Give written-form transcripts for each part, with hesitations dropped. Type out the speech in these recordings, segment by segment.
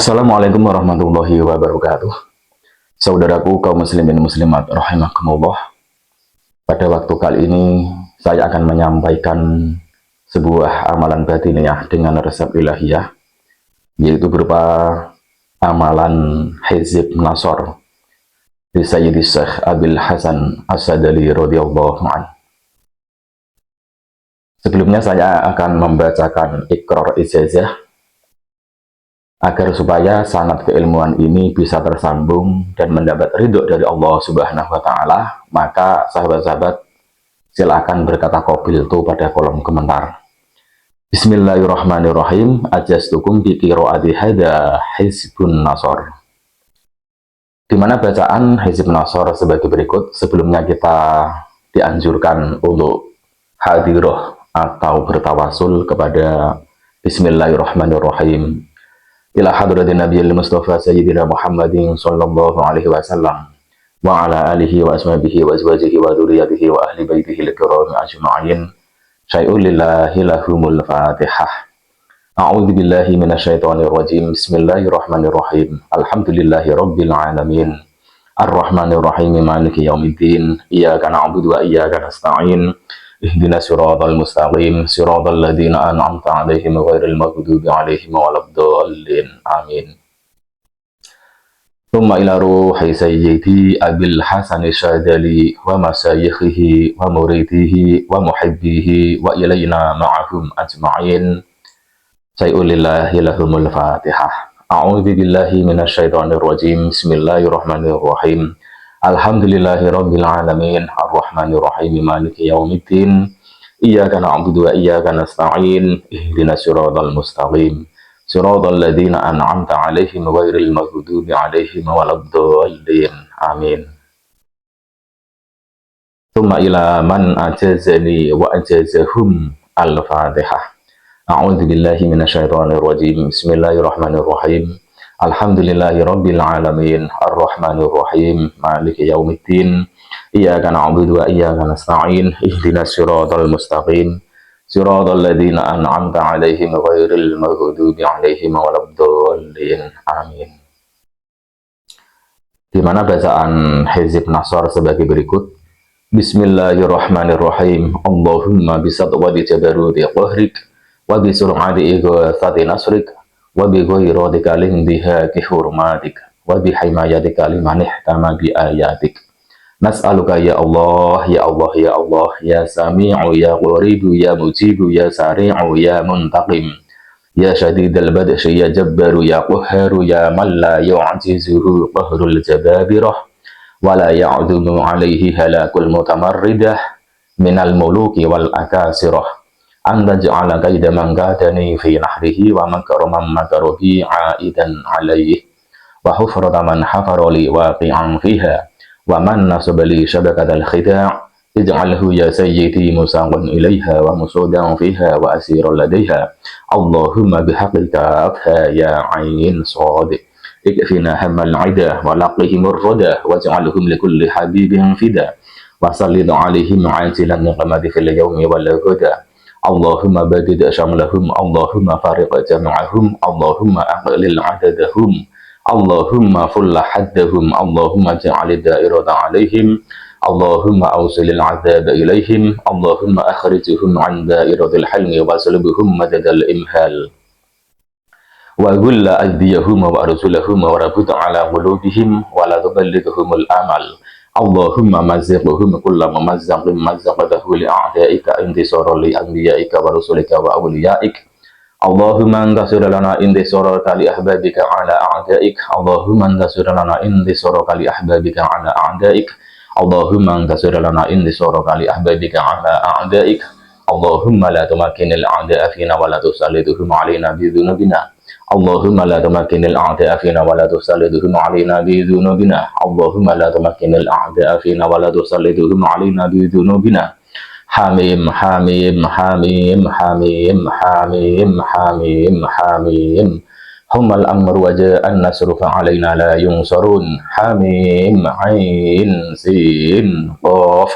Assalamualaikum warahmatullahi wabarakatuh. Saudaraku kaum muslimin muslimat rahimakumullah. Pada waktu kali ini saya akan menyampaikan sebuah amalan batiniah dengan resep ilahiyah, yaitu berupa amalan hizib nasor di Sayyidi Syekh Abil Hasan As-Sadali radhiyallahu anhu. Sebelumnya saya akan membacakan ikrar ijazah agar supaya sanad keilmuan ini bisa tersambung dan mendapat ridho dari Allah Subhanahu wa Ta'ala. Maka sahabat-sahabat silakan berkata qabiltu pada kolom komentar. Bismillahirrahmanirrahim. Ajastukum bi qiraati hada hizbun nasor. Di mana bacaan hizib nasor sebagai berikut. Sebelumnya kita dianjurkan untuk hadirah atau bertawasul kepada Bismillahirrahmanirrahim ila hadratin nabiyil mustafa sayyidina Muhammadin sallallahu alaihi wasallam wa ala alihi wa ashabihi wa azwajihi wa dzurriyyatihi wa ahli baitihi al-kiram ajma'in. Syai'un lillahi lahumul fatihah. A'udzu billahi minasyaitonir rajim. Bismillahirrahmanirrahim. Alhamdulillahi rabbil alamin. Ar-rahmanir rahim maliki yaumiddin. Iyyaka na'budu wa iyyaka nasta'in. Ihdinas siratal mustaqim siratal ladzina an'amta 'alaihim ghairil maghdubi 'alaihim waladdallin. Amin. Tsumma ila ruhi sayyidi Abil Hasan Asy-Syadzali wa masyayikhihi wa muridihi wa muhibbihi wa ilaina ma'ahum ajma'in. Sayulillahi lahumul fatihah. A'udzu billahi minasyaitonir rajim. Bismillahirrahmanirrahim. Alhamdulillahi rabbil alamin arrahmanir rahim maliki yaumiddin iyyaka na'budu wa iyyaka nasta'in ihdinas siratal mustaqim siratal ladzina an'amta 'alaihim ghairil maghdubi 'alaihim waladdallin. Amin. Tsumma ila man ajazani wa ajazahum al-fatihah. A'udzu billahi minasyaitonir rajim. Bismillahirrahmanirrahim. Alhamdulillahi rabbil alamin arrahmanir rahim maliki yaumiddin iyyaka na'budu wa iyyaka nasta'in ihdinas siratal mustaqim siratal ladzina an'amta 'alaihim ghairil maghdubi 'alaihim waladdallin. Amin. Di mana bacaan hizib nasor sebagai berikut. Bismillahirrahmanirrahim. Allahumma bisatwati jabaruti qahrik wa bisur'ati ighatsati nasrik wa bi ghayratika lindihaki hurmatik wa bi himayatika liman ihtama bi ayatik. Nas'aluka ya Allah ya Allah ya Allah ya Sami'u ya Qaribu ya Mujibu ya Sari'u ya Muntaqim ya Syadidal Badshi ya Jabbaru ya Qahharu ya man la yu'jizuhu qahrul jababirah wa la ya'dhumu 'alaihi halakul mutamarridah minal muluki wal akasirah. Anta ja'ala kaida man kadani fi nahrihi wa makara man makara bi 'aidan 'alaihi wa hufrata man hafara li waqi'an fiha wa man nasaba li shabakatal khida' ij'alhu ya sayyidi musaqan ilaiha wa musudan fiha wa asiran ladaiha. Allahumma bihaqqika afha ya 'ain shad ikfina hammal 'ida wa laqihimur rada waj'alhum likulli habibin fida wa sallid 'alaihim 'ajilan niqmati fil yawmi wal ghada. Allahumma badid syamlahum, Allahumma fariq jam'ahum, Allahumma aqlil adadahum, Allahumma fulla haddahum, Allahumma ja'alid da'irata alaihim, Allahumma awsilil azab ilaihim, Allahumma akhrijuhum an da'iratil halmi wa salbuhum madadal imhal wa gulla aydiyahum wa arsulahum wa rabut ala qulubihim wa la tuballighumul amal. Allahumma mazziqhum kulla mumazzaqin mazzaqatahu li a'da'ika intisara li anbiya'ika wa rusulika wa awliya'ik. Allahumma antasir lana intisara li ahbabika ala a'da'ik. Allahumma antasir lana intisara li ahbabika ala a'da'ik. Allahumma antasir lana intisara li ahbabika ala a'da'ik. Allahumma la tumakkinil a'da'a fina wa la tusallituhum 'alaina bi dhunubina. Allahumma la tumakkinil a'da'a fina wa la tusallituhum 'alaina bi dhunubina. Allahumma la tumakkinil a'da'a fina wa la tusallituhum 'alaina bi dhunubina. Hamim hamim hamim hamim hamim hamim hamim. Humal amru wa ja'an nasru fa 'alaina la yunsarun. Hamim 'ain sin qaf.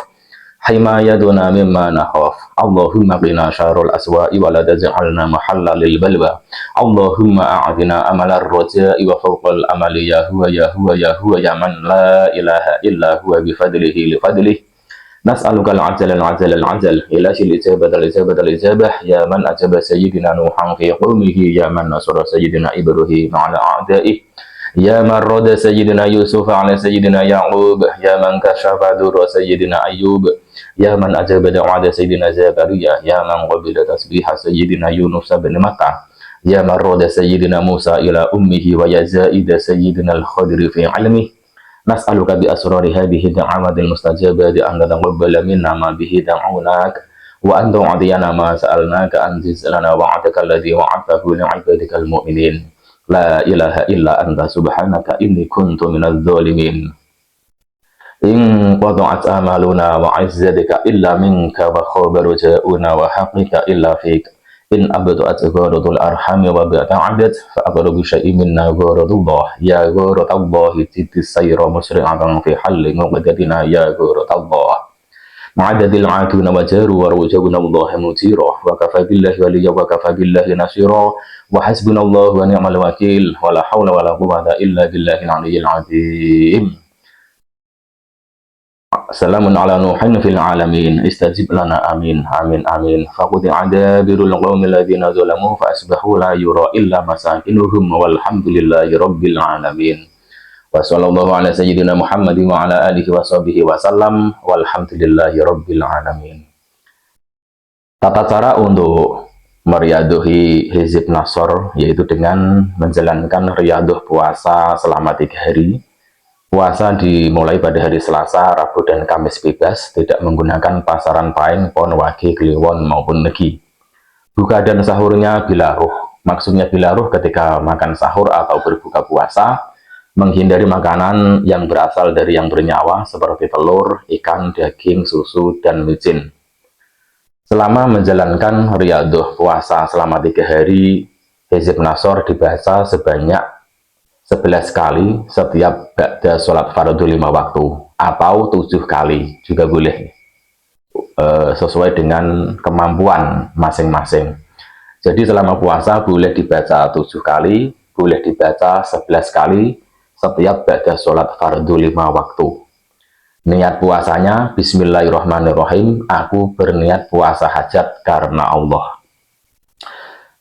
himayatuna mimma nakhaf. Allahumma qina syarrul aswa'i wa la taj'alna mahalla lil balwa. Allahumma a'tina amalar raja'i wa fawqal amali ya huwa ya huwa ya huwa ya man la ilaha illa huwa bi fadlihi li fadlihi. Nas'aluka al-'ajal al-'ajal al-'ajal ila shil ijabat al-ijabat al-ijabah ya man ajaba sayyidina Nuhan fi qaumihi ya man nasara sayyidina Ibrahim ala a'da'ihi ya man rada sayyidina Yusuf ala sayyidina Ya'qub ya man kashafa durra sayyidina Ayyub ya man ajaba da'wata sayyidina Zakaria ya man qabila tasbiha sayyidina Yunus bin Matta ya man rada sayyidina Musa ila ummihi wa ya zaida sayyidina al-Khadir fi 'ilmihi. Nas'aluka bi asrari hadhihi da'awatil mustajabati an taqabbala minna ma bihi da'unak wa an tu'tiyana ma sa'alnaka an tizlana wa'adaka alladhi wa'adtahu li'ibadikal mu'minin. La ilaha illa anta subhanaka inni kuntu minadh dhalimin. In qata'at amaluna wa 'izzatika illa minka wa khabaru ja'una wa haqqika illa fik. In abtu'at gharatul arhami wa bata'adat fa aqrabu syai'in minna gharatullah ya gharatallah titis sayra musri'atan fi halli muqaddatina ya gharatallah ma'adadil 'aduna wa jaru wa rujabuna Allah mutira wa kafa billahi waliyya wa kafa billahi nasira wa hasbunallahu wa ni'mal wakil wa la hawla wa la quwwata illa billahil 'aliyyil 'azim. Salamun ala nuhin fil alamin istajib lana amin amin amin faqudi adabirul qaumil ladzina zalamu fa asbahu la yura illa masakinuhum walhamdulillahi rabbil alamin wa sallallahu ala sayyidina Muhammadin wa ala alihi wa sahbihi wa sallam walhamdulillahi rabbil alamin. Tata cara untuk meriaduhi Hizib Nasr yaitu dengan menjalankan riaduh puasa selama 3 hari. Puasa dimulai pada hari Selasa, Rabu, dan Kamis bebas, tidak menggunakan pasaran pain, pon, wage, kliwon, maupun negi. Buka dan sahurnya bila ruh. Maksudnya bila ruh ketika makan sahur atau berbuka puasa, menghindari makanan yang berasal dari yang bernyawa seperti telur, ikan, daging, susu, dan micin. Selama menjalankan riaduh puasa selama 3 hari, Hizib Nasr dibaca sebanyak 11 kali setiap ba'da sholat fardu 5 waktu atau 7 kali juga boleh, sesuai dengan kemampuan masing-masing. Jadi selama puasa boleh dibaca 7 kali, boleh dibaca 11 kali setiap ba'da sholat fardu 5 waktu. Niat puasanya bismillahirrahmanirrahim, aku berniat puasa hajat karena Allah.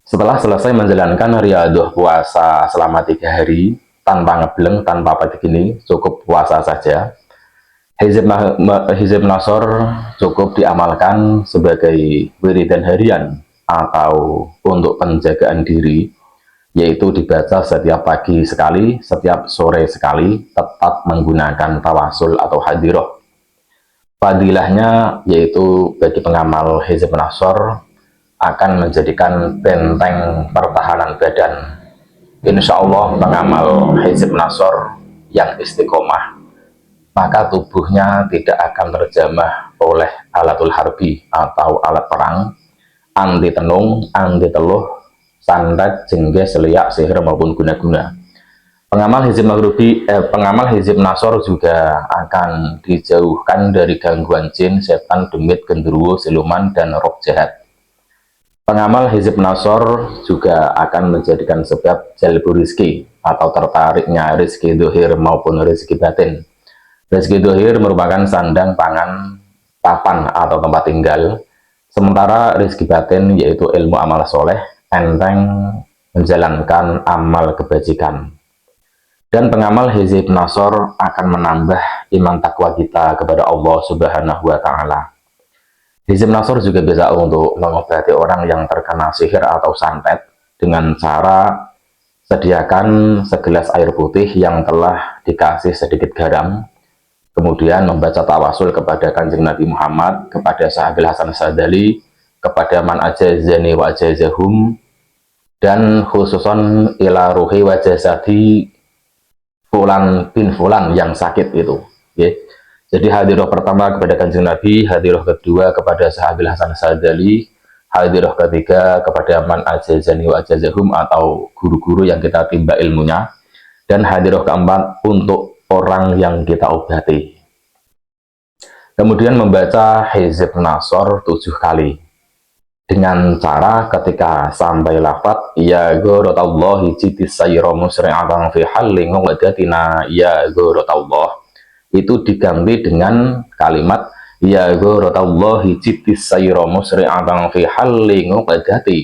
Setelah selesai menjalankan riaduh puasa selama 3 hari, tanpa ngebleng, tanpa apa begini, cukup puasa saja. Hizib Nasr cukup diamalkan sebagai wiridan harian atau untuk penjagaan diri, yaitu dibaca setiap pagi sekali, setiap sore sekali, tetap menggunakan tawasul atau hadiroh. Fadilahnya yaitu bagi pengamal Hizib Nasr akan menjadikan benteng pertahanan badan. Insya Allah pengamal Hizib Nasr yang istiqomah, maka tubuhnya tidak akan terjamah oleh alatul harbi atau alat perang, anti tenung, anti teluh, santet, jengges, liak, sihir maupun guna-guna. Pengamal Hizib Nasr juga akan dijauhkan dari gangguan jin, setan, demit, genderuwo, siluman, dan roh jahat. Pengamal Hizib Nasr juga akan menjadikan sebab jalbu rizki atau tertariknya rizki dohir maupun rizki batin. Rizki dohir merupakan sandang, pangan, papan atau tempat tinggal, sementara rizki batin yaitu ilmu amal soleh, enteng menjalankan amal kebajikan. Dan pengamal Hizib Nasr akan menambah iman takwa kita kepada Allah Subhanahu wa Ta'ala. Hizib Nasr juga bisa untuk mengobati orang yang terkena sihir atau santet dengan cara sediakan segelas air putih yang telah dikasih sedikit garam, kemudian membaca tawasul kepada Kanjeng Nabi Muhammad, kepada Sahabil Hasan Sadali, kepada man ajazani wa ajazahum, dan khususon ila ruhi wa jasadi fulan bin fulan yang sakit itu. Okay. Jadi hadiroh pertama kepada Kanjeng Nabi, hadiroh kedua kepada Sahabil Hasan Sadali, hadiroh ketiga kepada man ajazani wa ajazahum atau guru-guru yang kita timba ilmunya, dan hadiroh keempat untuk orang yang kita obati. Kemudian membaca Hizib Nasr 7 kali. Dengan cara ketika sampai lafaz ya ghuratallahi jitis sayra musri'atan fi halli ngadatina ya ghuratallah, itu diganti dengan kalimat ya ghuratallahi jitis sayra musri'atan fi halli ngadati.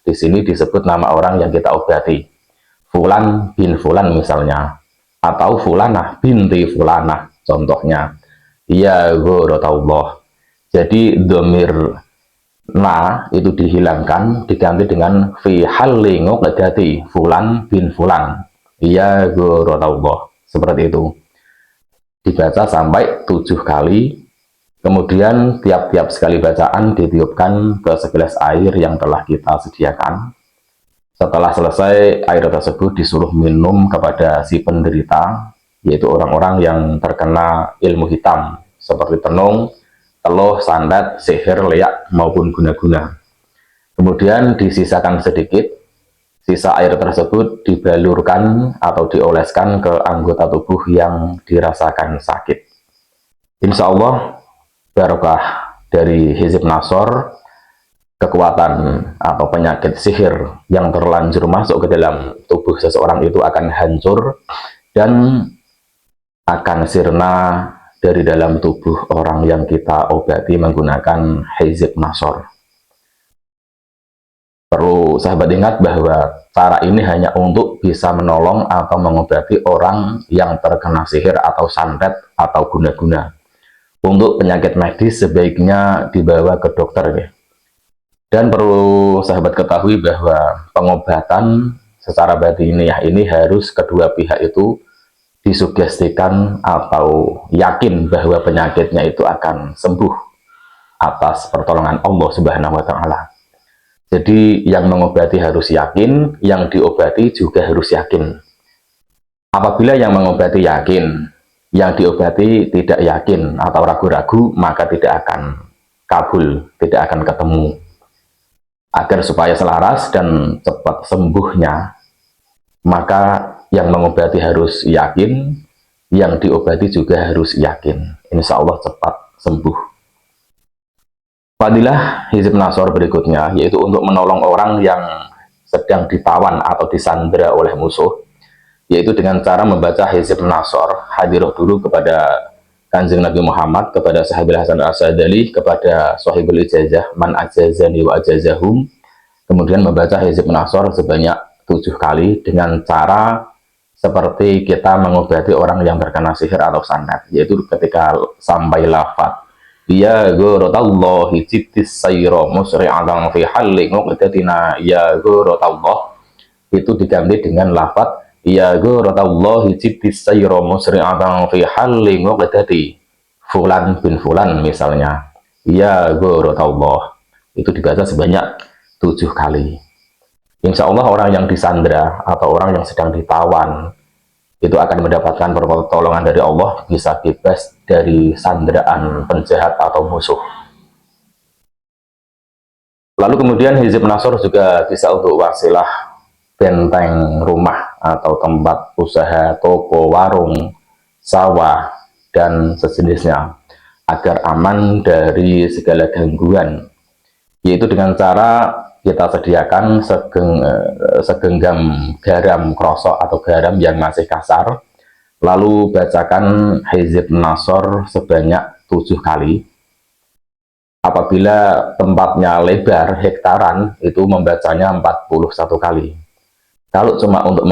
Di sini disebut nama orang yang kita obati, Fulan bin Fulan misalnya, atau Fulanah binti Fulanah contohnya, ya ghuratallah. Jadi domir na itu dihilangkan, diganti dengan fi halli ngadati Fulan bin Fulan, ya ghuratallah. Seperti itu. Dibaca sampai 7 kali. Kemudian tiap-tiap sekali bacaan ditiupkan ke segelas air yang telah kita sediakan. Setelah selesai, air tersebut disuruh minum kepada si penderita, yaitu orang-orang yang terkena ilmu hitam, seperti tenung, teluh, santet, sihir, leak, maupun guna-guna. Kemudian disisakan sedikit, sisa air tersebut dibalurkan atau dioleskan ke anggota tubuh yang dirasakan sakit. Insya Allah, barokah dari Hizib Nasr, kekuatan atau penyakit sihir yang terlanjur masuk ke dalam tubuh seseorang itu akan hancur dan akan sirna dari dalam tubuh orang yang kita obati menggunakan Hizib Nasr. Perlu sahabat ingat bahwa cara ini hanya untuk bisa menolong atau mengobati orang yang terkena sihir atau santet atau guna-guna. Untuk penyakit medis sebaiknya dibawa ke dokter ya. Dan perlu sahabat ketahui bahwa pengobatan secara batiniah ini harus kedua pihak itu disugestikan atau yakin bahwa penyakitnya itu akan sembuh atas pertolongan Allah Subhanahu wa Ta'ala. Jadi yang mengobati harus yakin, yang diobati juga harus yakin. Apabila yang mengobati yakin, yang diobati tidak yakin atau ragu-ragu, maka tidak akan kabul, tidak akan ketemu. Agar supaya selaras dan cepat sembuhnya, maka yang mengobati harus yakin, yang diobati juga harus yakin. Insya Allah cepat sembuh. Fadilah Hizib Nasr berikutnya, yaitu untuk menolong orang yang sedang ditawan atau disandera oleh musuh, yaitu dengan cara membaca Hizib Nasr. Hadirah dulu kepada Kanjeng Nabi Muhammad, kepada Sahabil Hasan Al-Asadali, kepada Sahibul Ijazah, Man Ajazani wa Ajazahum. Kemudian membaca Hizib Nasr sebanyak 7 kali dengan cara seperti kita mengobati orang yang terkena sihir atau santet, yaitu ketika sampai lafaz ya ghuratallahi jitis sayra musri'atan fi halli ngadati ya ghuratallah, itu diganti dengan lafaz ya ghuratallahi jitis sayra musri'atan fi halli ngadati Fulan bin Fulan misalnya, ya ghuratallah. Itu dibaca sebanyak 7 kali. Insya Allah orang yang disandra atau orang yang sedang ditawan itu akan mendapatkan pertolongan dari Allah, bisa bebas dari sandraan penjahat atau musuh. Lalu kemudian Hizib Nasr juga bisa untuk wasilah benteng rumah atau tempat usaha, toko, warung, sawah, dan sejenisnya, agar aman dari segala gangguan, yaitu dengan cara kita sediakan segenggam garam krosok atau garam yang masih kasar, lalu bacakan Hizib Nasr sebanyak 7 kali. Apabila tempatnya lebar hektaran, itu membacanya 41 kali. Kalau cuma untuk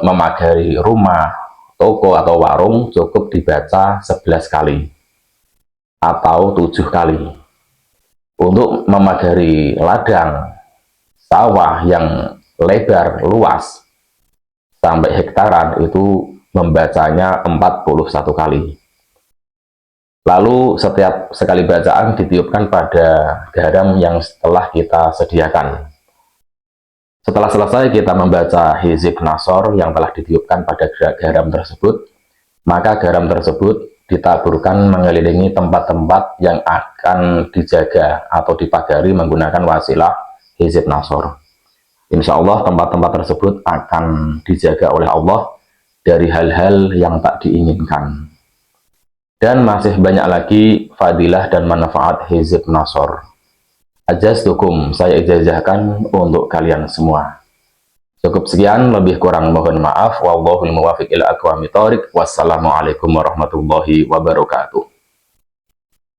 memagari rumah, toko atau warung, cukup dibaca 11 kali atau 7 kali. Untuk memagari ladang, sawah yang lebar luas sampai hektaran, itu membacanya 41 kali. Lalu setiap sekali bacaan ditiupkan pada garam yang telah kita sediakan. Setelah selesai kita membaca Hizib Nasr yang telah ditiupkan pada garam tersebut, maka garam tersebut ditaburkan mengelilingi tempat-tempat yang akan dijaga atau dipagari menggunakan wasilah Hizib Nasr. Insya Allah tempat-tempat tersebut akan dijaga oleh Allah dari hal-hal yang tak diinginkan. Dan masih banyak lagi fadilah dan manfaat Hizib Nasor. Ajaztukum, saya ijazahkan untuk kalian semua. Cukup sekian, lebih kurang mohon maaf. Wallahul muwaffiq ila aqwamit thoriq. Wassalamualaikum warahmatullahi wabarakatuh.